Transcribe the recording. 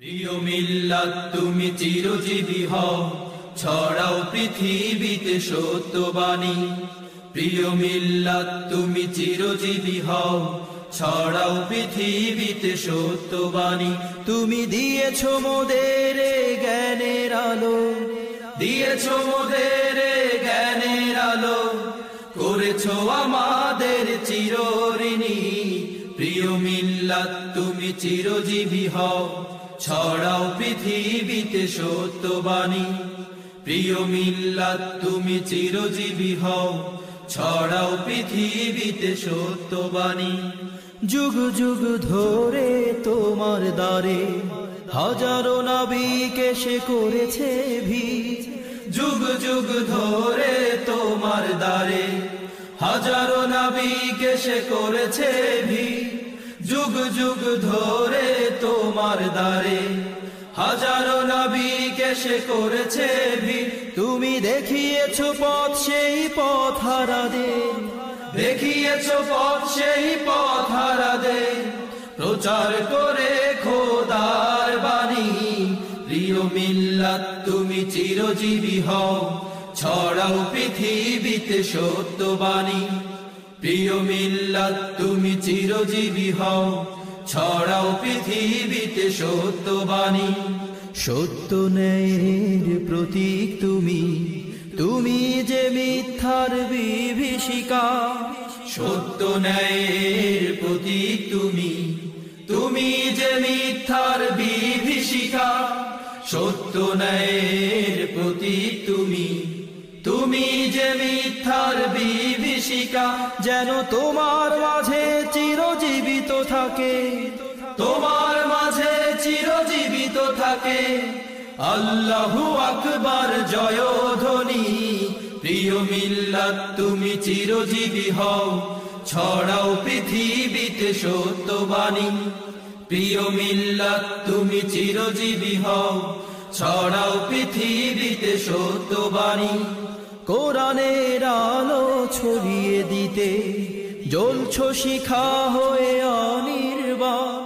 প্রিয় মিল্লাত তুমি চিরজীবী হও, ছড়াও পৃথিবীতে সত্যবাণী। প্রিয় মিল্লাত তুমি চিরজীবী হও, ছড়াও পৃথিবীতে সত্যবাণী। তুমি দিয়েছ মোদের জ্ঞানের আলো, দিয়েছ মোদের জ্ঞানের আলো, করেছ আমাদের চিরঋণী। প্রিয় মিল্লাত তুমি চিরজীবী হও, ছড়াও পৃথিবীতে সত্যবাণী। প্রিয় মিল্লাত তুমি চিরজীবী হও, ছড়াও পৃথিবীতে সত্যবাণী। যুগ যুগ ধরে তোমার দ্বারে হাজারো নবীকে সে করেছে ভিড়। যুগ যুগ ধরে তোমার দ্বারে হাজারো নবীকে সে করেছে ভিড়। যুগ যুগ ধরে তোমার দ্বারে হাজারো নবীকে সে করেছে ভিড়। তুমি দেখিয়েছ পথ সেই পথ হারাদের, দেখিয়েছ পথ সেই পথ হারাদের, প্রচার করে খোদার বাণী। প্রিয় মিল্লাত তুমি চিরজীবী হও, ছড়াও পৃথিবীতে সত্যবাণী। প্রিয় মিল্লাত তুমি চিরজীবী হও, ছড়াও পৃথিবীতে সত্যবাণী। সত্য ন্যায়ের প্রতীক তুমি, তুমি যে মিথ্যার বিভীষিকা। সত্য ন্যায়ের প্রতীক তুমি, তুমি যে মিথ্যার বিভীষিকা। সত্য ন্যায়ের প্রতীক তুমি, তুমি যে মিথ্যার বিভীষিকা। যেন তোমার মাঝে চিরজীবিত থাকে, তোমার মাঝে চিরজীবিত থাকে আল্লাহু আকবার জয়ধ্বনি। প্রিয় মিল্লাত তুমি চিরজীবী হও, ছড়াও পৃথিবীতে সত্যবাণী। প্রিয় মিল্লাত তুমি চিরজীবী হও, ছড়াও পৃথিবীতে সত্যবাণী। কোরআনের আলো ছড়িয়ে দিতে জ্বলছ শিখা হয়ে অনির্বাণ।